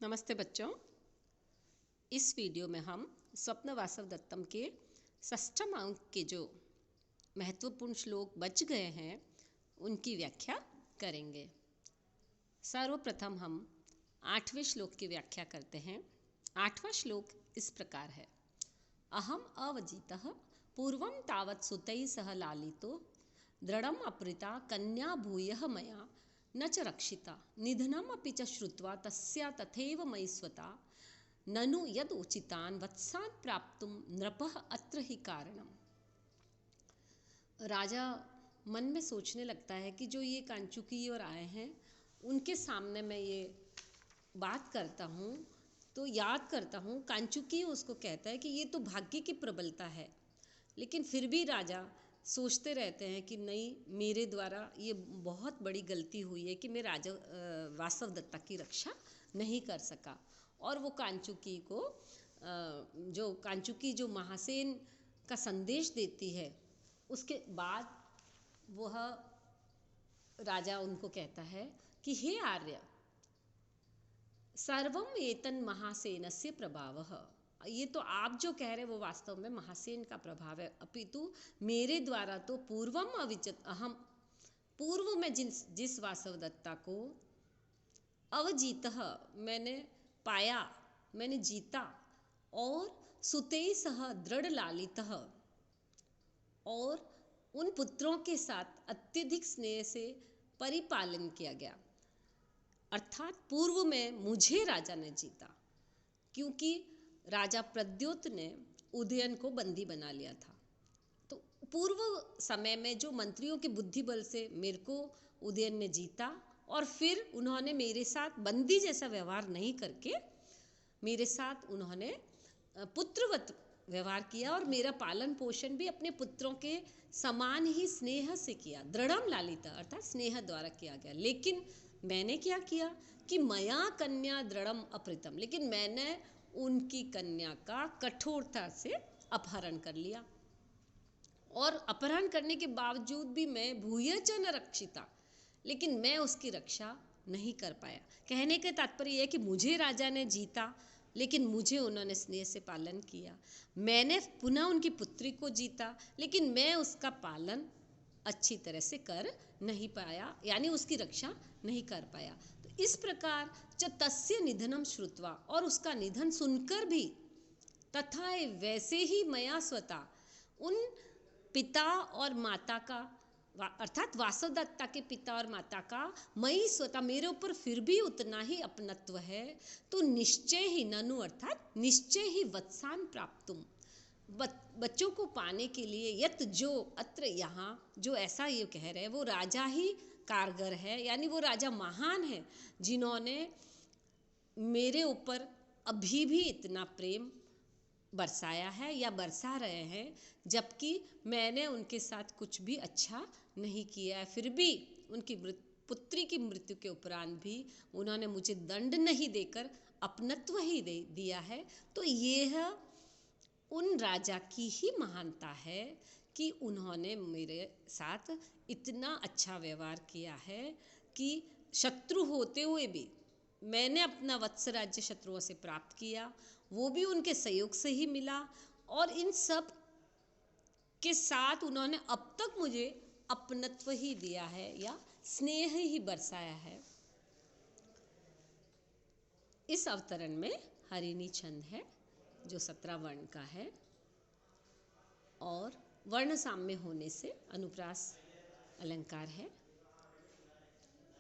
नमस्ते बच्चों। इस वीडियो में हम स्वप्न वासव दत्तम के षष्ठम अंक के जो महत्वपूर्ण श्लोक बच गए हैं उनकी व्याख्या करेंगे। सर्वप्रथम हम 8वें श्लोक की व्याख्या करते हैं। 8वां श्लोक इस प्रकार है। अहम अवजितः पूर्वं तावत् सुतैः सह लालितो दृढ़म् अपृता कन्या भूयः मया न च रक्षिता निधनम् अपि च श्रुत्वा तस्या तथैव मयि स्वता ननु यद उचितान् वत्सान् प्राप्तुं नृपः अत्र हि कारणम्। राजा मन में सोचने लगता है कि जो ये कांचुकी और आए हैं उनके सामने मैं ये बात करता हूँ तो याद करता हूँ। कांचुकी उसको कहता है कि ये तो भाग्य की प्रबलता है, लेकिन फिर भी राजा सोचते रहते हैं कि नहीं, मेरे द्वारा ये बहुत बड़ी गलती हुई है कि मैं राजा वासव दत्ता की रक्षा नहीं कर सका। और वो कांचुकी को जो महासेन का संदेश देती है, उसके बाद वह राजा उनको कहता है कि हे आर्य, सर्वम एतन महासेनस्य प्रभावः। ये तो आप जो कह रहे हैं वो वास्तव में महासेन का प्रभाव है, अपितु मेरे द्वारा तो पूर्वम अविचत अहम, पूर्व में जिस वासव दत्ता को अवजीतः मैंने पाया, मैंने जीता, और सुते सह दृढ़ लालितः, और उन पुत्रों के साथ अत्यधिक स्नेह से परिपालन किया गया। अर्थात पूर्व में मुझे राजा ने जीता, क्योंकि राजा प्रद्योत ने उदयन को बंदी बना लिया था। तो पूर्व समय में जो मंत्रियों के बुद्धि बल से मेरे को उदयन ने जीता, और फिर उन्होंने मेरे साथ बंदी जैसा व्यवहार नहीं करके मेरे साथ उन्होंने पुत्रवत व्यवहार किया, और मेरा पालन पोषण भी अपने पुत्रों के समान ही स्नेह से किया। दृढ़म लालिता अर्थात स्नेह द्वारा किया गया। लेकिन मैंने क्या किया कि मया कन्या दृढ़म अपहृतम, लेकिन मैंने उनकी कन्या का कठोरता से अपहरण कर लिया, और अपहरण करने के बावजूद भी मैं भूय च न रक्षिता, लेकिन मैं उसकी रक्षा नहीं कर पाया। कहने का तात्पर्य है कि मुझे राजा ने जीता, लेकिन मुझे उन्होंने स्नेह से पालन किया। मैंने पुनः उनकी पुत्री को जीता, लेकिन मैं उसका पालन अच्छी तरह से कर नहीं पाया, यानी उसकी रक्षा नहीं कर पाया। तो इस प्रकार च तस्य निधनम श्रुत्वा, और उसका निधन सुनकर भी, तथा वैसे ही मया स्वता, उन पिता और माता का अर्थात वासव दत्ता के पिता और माता का मई स्वता मेरे ऊपर फिर भी उतना ही अपनत्व है, तो निश्चय ही ननु अर्थात निश्चय ही वत्सान प्राप्तुम, बच्चों को पाने के लिए यत जो अत्र यहाँ जो ऐसा ये कह रहे हैं वो राजा ही कारगर है, यानी वो राजा महान है जिन्होंने मेरे ऊपर अभी भी इतना प्रेम बरसाया है या बरसा रहे हैं, जबकि मैंने उनके साथ कुछ भी अच्छा नहीं किया है। फिर भी उनकी पुत्री की मृत्यु के उपरांत भी उन्होंने मुझे दंड नहीं देकर अपनत्व ही दिया है। तो यह उन राजा की ही महानता है कि उन्होंने मेरे साथ इतना अच्छा व्यवहार किया है कि शत्रु होते हुए भी मैंने अपना वत्स राज्य शत्रुओं से प्राप्त किया, वो भी उनके सहयोग से ही मिला, और इन सब के साथ उन्होंने अब तक मुझे अपनत्व ही दिया है या स्नेह ही बरसाया है। इस अवतरण में हरिणी छंद है जो 17 वर्ण का है, और वर्ण साम्य होने से अनुप्रास अलंकार है,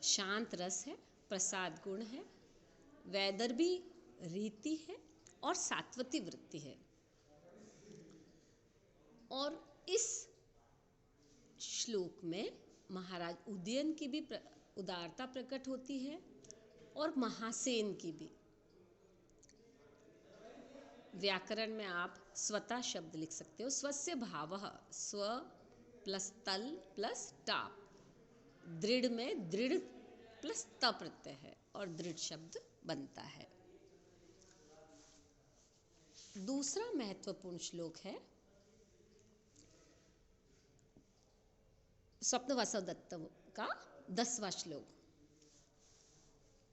शांत रस है, प्रसाद गुण है, वैदर्भी रीति है, और सात्वती वृत्ति है। और इस श्लोक में महाराज उदयन की भी उदारता प्रकट होती है, और महासेन की भी। व्याकरण में आप स्वता शब्द लिख सकते हो। स्वस्य भावः, स्व प्लस तल प्लस टाप, दृढ़ में दृढ़ प्लस त प्रत्यय है, और दृढ़ शब्द बनता है। दूसरा महत्वपूर्ण श्लोक है स्वप्न वासव दत्त का 10वां श्लोक,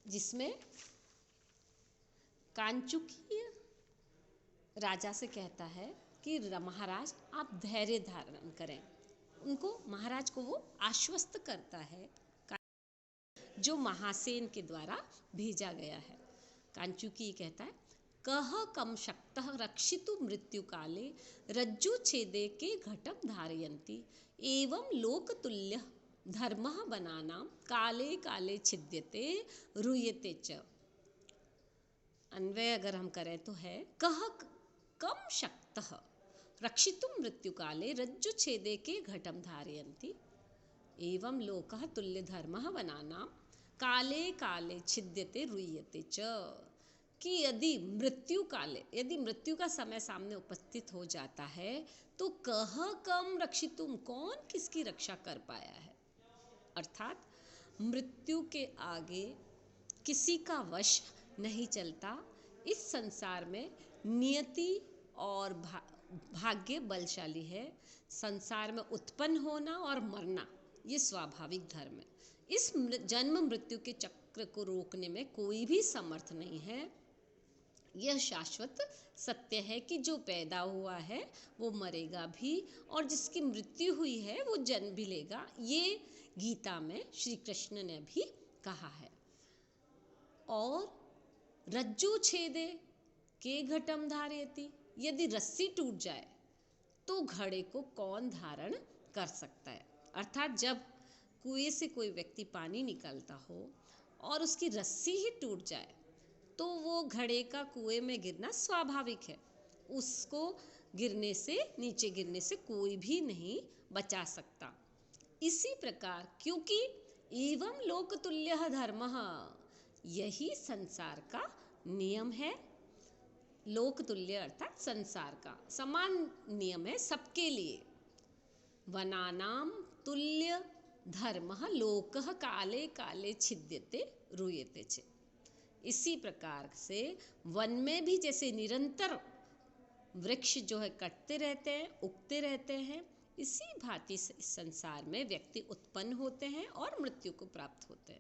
जिसमें कांचुकी राजा से कहता है कि महाराज आप धैर्य धारण करें। उनको महाराज को वो आश्वस्त करता है, जो महासेन के द्वारा भेजा गया है। कांचुकी कहता है, कह कम शक्तः रक्षितु मृत्यु काले रज्जु छेदे के घटम धारयन्ति एवं लोकतुल्य धर्मः बनानाम काले काले छिद्यते रुयते च। अन्वय अगर हम करें तो है, कह कम शक्तः रक्षितुम मृत्यु काले रज्जु छेदे के घटम धारयन्ति एवं लोकः तुल्य धर्मः बनानाम काले काले छिद्यते रुयते च। कि यदि मृत्यु का समय सामने उपस्थित हो जाता है तो कह कम रक्षितुम, कौन किसकी रक्षा कर पाया है। अर्थात मृत्यु के आगे किसी का वश नहीं चलता। इस संसार में नियति और भाग्य बलशाली है। संसार में उत्पन्न होना और मरना ये स्वाभाविक धर्म है। इस जन्म मृत्यु के चक्र को रोकने में कोई भी समर्थ नहीं है। यह शाश्वत सत्य है कि जो पैदा हुआ है वो मरेगा भी, और जिसकी मृत्यु हुई है वो जन्म भी लेगा। ये गीता में श्री कृष्ण ने भी कहा है। और रज्जु छेदे के घटम धारयति, यदि रस्सी टूट जाए तो घड़े को कौन धारण कर सकता है। अर्थात जब कुएं से कोई व्यक्ति पानी निकालता हो और उसकी रस्सी ही टूट जाए तो वो घड़े का कुएं में गिरना स्वाभाविक है। उसको गिरने से, नीचे गिरने से कोई भी नहीं बचा सकता। इसी प्रकार क्योंकि एवं लोकतुल्य धर्मः, यही संसार का नियम है। लोकतुल्य अर्थात संसार का समान नियम है सबके लिए। वनानाम तुल्य धर्मः लोकः काले काले छिद्यते रुयते च। इसी प्रकार से वन में भी जैसे निरंतर वृक्ष जो है कटते रहते हैं, उगते रहते हैं, इसी भांति इस संसार में व्यक्ति उत्पन्न होते हैं और मृत्यु को प्राप्त होते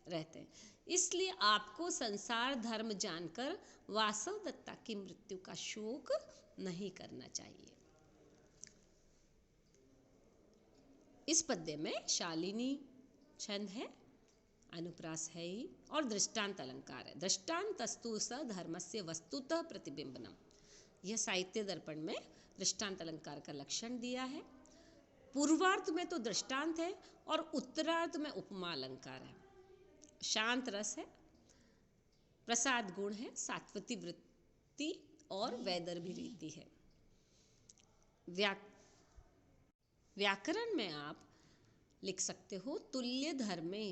रहते हैं। इसलिए आपको संसार धर्म जानकर वासवदत्ता की मृत्यु का शोक नहीं करना चाहिए। इस पद्य में शालिनी छंद है, अनुप्रास है ही, और दृष्टांत अलंकार है। दृष्टांतस्तु स धर्मस्य वस्तुतः प्रतिबिंबनम, यह साहित्य दर्पण में दृष्टांत अलंकार का लक्षण दिया है। पूर्वार्ध में तो दृष्टांत है और उत्तरार्ध में उपमा अलंकार है। शांत रस है, प्रसाद गुण है, सात्वती वृत्ति और वैदर्भी रीति है। व्याकरण में आप लिख सकते हो तुल्य धर्मे,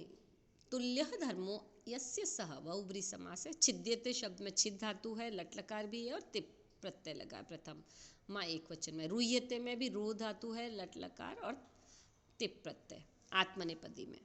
तुल्य धर्मो यस्य सह, बहुब्री समास है। छिद्यते शब्द में छिद धातु है, लट लकार भी है और तिप प्रत्यय लगा प्रथम माँ एक वचन में। रुयते में भी रू धातु है, लट लकार और तिप प्रत्यय आत्मनेपदी में।